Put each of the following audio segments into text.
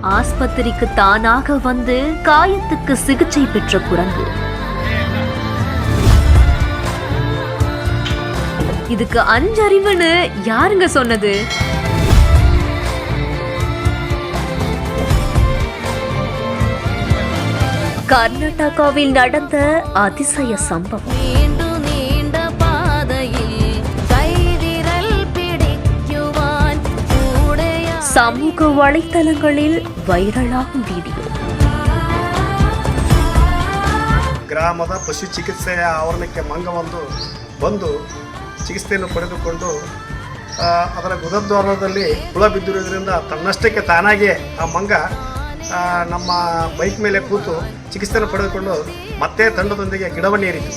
ஆஸ்பத்திரிக்கு தானாக வந்து காயத்துக்கு சிகிச்சை பெற்ற குரங்கு. இதுக்கு 5 அறிவுன்னு யாருங்க சொன்னது? கர்நாடகாவில் நடந்த அதிசய சம்பவம். சமூக வலைத்தளங்களில் வைರಲಾகும் ವಿಡಿಯೋ. ಗ್ರಾಮದ ಪಶು ಚಿಕಿತ್ಸೆಯ ಆವರಣಕ್ಕೆ ಮಂಗವೊಂದು ಬಂದು ಚಿಕಿತ್ಸೆಯನ್ನು ಪಡೆದುಕೊಂಡು ಅದರ ಗುದದ್ವಾರದಲ್ಲಿ ಹುಳ ಬಿದ್ದಿರುವುದರಿಂದ ತನ್ನಷ್ಟಕ್ಕೆ ತಾನಾಗಿಯೇ ಆ ಮಂಗ ನಮ್ಮ ಬೈಕ್ ಮೇಲೆ ಕೂತು ಚಿಕಿತ್ಸೆಯನ್ನು ಪಡೆದುಕೊಂಡು ಮತ್ತೆ ತಂಡದೊಂದಿಗೆ ಗಿಡವನ್ನೇರಿತು.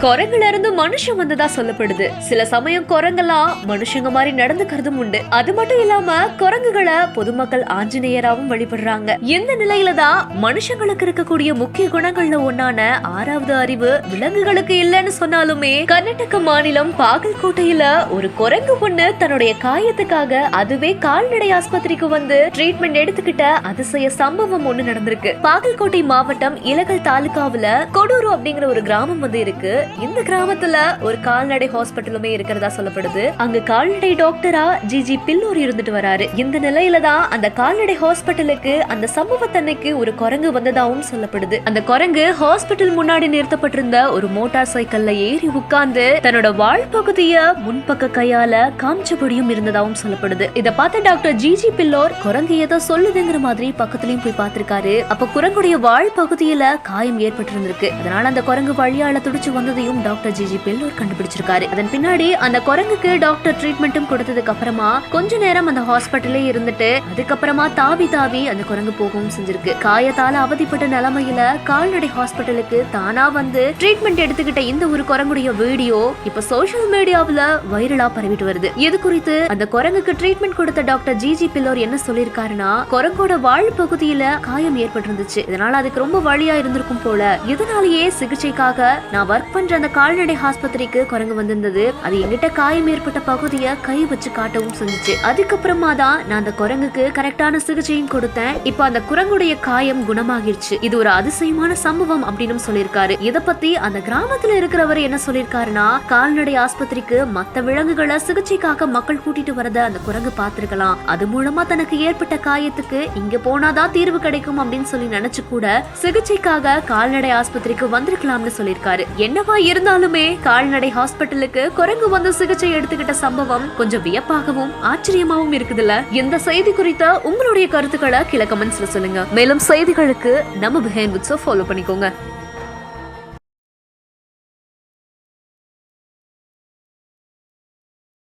குரங்குல இருந்து மனுஷன் வந்ததா சொல்லப்படுது. சில சமயம் குரங்கெல்லாம் மனுஷங்க மாதிரி நடந்துக்கிறதும் உண்டு. அது மட்டும் இல்லாம குரங்குகளை பொதுமக்கள் ஆஞ்சநேயராவும் வழிபடுறாங்க. இந்த நிலையில தான் மனுஷங்களுக்கு இருக்கக்கூடிய முக்கிய குணங்கள்ல ஒன்னான 6வது அறிவு விலங்குகளுக்கு இல்லைன்னு சொன்னாலுமே கர்நாடக மாநிலம் பாகல்கோட்டையில ஒரு குரங்கு பொண்ணு தன்னுடைய காயத்துக்காக அதுவே கால்நடை ஆஸ்பத்திரிக்கு வந்து ட்ரீட்மெண்ட் எடுத்துக்கிட்ட அதிசய சம்பவம் ஒண்ணு நடந்திருக்கு. பாகல்கோட்டை மாவட்டம் இலகல் தாலுகாவுல கொடூரு அப்படிங்கிற ஒரு கிராமம் வந்து இருக்கு. இந்த கிராமத்துல ஒரு கால்நடை ஹாஸ்பிட்டலுமே இருக்கிறதா சொல்லப்படுது. அங்க கால்நடை டாக்டரா ஜிஜி பில்லோர் இருந்துட்டு வராரு. இந்த நிலையில தான் அந்த கால்நடை ஹாஸ்பிட்டலுக்கு அந்த சம்பவத்தன்னைக்கு ஒரு குரங்கு வந்ததாகவும் சொல்லப்படுது. அந்த குரங்கு ஹாஸ்பிட்டல் முன்னாடி நிறுத்தப்பட்டிருந்த ஒரு மோட்டார் சைக்கிள்ல ஏறி உட்கார்ந்து தன்னோட வால் பகுதிய முன்பக்க கையால காமிச்சபடியும் இருந்ததாகவும் சொல்லப்படுது. இத பார்த்த டாக்டர் ஜிஜி பில்லோர் குரங்கு ஏதோ சொல்லுதுங்கிற மாதிரி பக்கத்துலயும் போய் பார்த்திருக்காரு. அப்ப குரங்குடைய வால் பகுதியில காயம் ஏற்பட்டிருந்திருக்கு. அதனால அந்த குரங்கு வழியால துடிச்சு வந்தது டாக்டர் ஜிஜி பில்லோர் கண்டுபிடிச்சிருக்காரு. அதன் பின்னாடி அந்த குரங்குக்கு டாக்டர் ட்ரீட்மெண்ட்டும் கொடுத்ததுக்கு அப்புறமா கொஞ்ச நேரம் அந்த ஹாஸ்பிட்டல்லே இருந்துட்டு அதுக்கப்புறமா தாவி அந்த குரங்கு போகவும் செஞ்சிருக்கு. காயத்தால அவதிப்பட்ட நிலைமையில கால்நடை ஹாஸ்பிட்டலுக்கு தானா வந்து ட்ரீட்மெண்ட் எடுத்துக்கிட்ட இந்த ஒரு குரங்குடைய வீடியோ இப்ப சோசியல் மீடியாவுல வைரலா பரவிட்டு வருது. இது குறித்து அந்த குரங்குக்கு ட்ரீட்மெண்ட் கொடுத்த டாக்டர் ஜிஜி பில்லோர் என்ன சொல்லிருக்காருன்னா, குரங்கோட வால் பகுதியில காயம் ஏற்பட்டிருந்துச்சு. இதனால அதுக்கு ரொம்ப வலியா இருந்திருக்கும் போல. இதனாலேயே சிகிச்சைக்காக நான் ஒர்க் பண்ற அந்த கால்நடை ஆஸ்பத்திரிக்கு குரங்கு வந்திருந்தது. அது எங்கிட்ட காயம் ஏற்பட்ட பகுதியை கை வச்சு காட்டவும் செஞ்சுச்சு. அதுக்கப்புறமா தான் நான் அந்த குரங்குக்கு கரெக்டான சிகிச்சையும் கொடுத்தேன். இப்ப அந்த குரங்குடைய காயம் குணமாகிருச்சு. இது ஒரு அதிசயமான சம்பவம் அப்படின்னு சொல்லியிருக்காரு. இத பத்தி அந்த கிராமத்துல இருக்கிறவர் என்ன சொல்லியிருக்காருன்னா, கால்நடை ஆஸ்பத்திரிக்கு மத்த விலங்குகளை சிகிச்சைக்காக மக்கள் கூட்டிட்டு வரத அந்த குரங்கு பார்த்திருக்கலாம். அது மூலமா தனக்கு ஏற்பட்ட காயத்துக்கு இங்க போனாதான் தீர்வு கிடைக்கும் அப்படின்னு சொல்லி நினைச்சு கூட சிகிச்சைக்காக கால்நடை ஆஸ்பத்திரிக்கு வந்திருக்கலாம்னு சொல்லியிருக்காரு. என்னவா இருந்தாலுமே கால்நடை ஹாஸ்பிட்டலுக்கு குரங்கு வந்து சிகிச்சை எடுத்துக்கிட்ட சம்பவம் கொஞ்சம் வியப்பாகவும் ஆச்சரியமாகவும் இருக்குதுல்ல. இந்த செய்தி குறித்த உங்களுடைய கருத்துக்களை கீழே கமெண்ட்ஸ்ல சொல்லுங்க. மேலும் செய்திகளுக்கு நம்ம பிஹைண்ட் விட்ஸை ஃபாலோ பண்ணிக்கோங்க.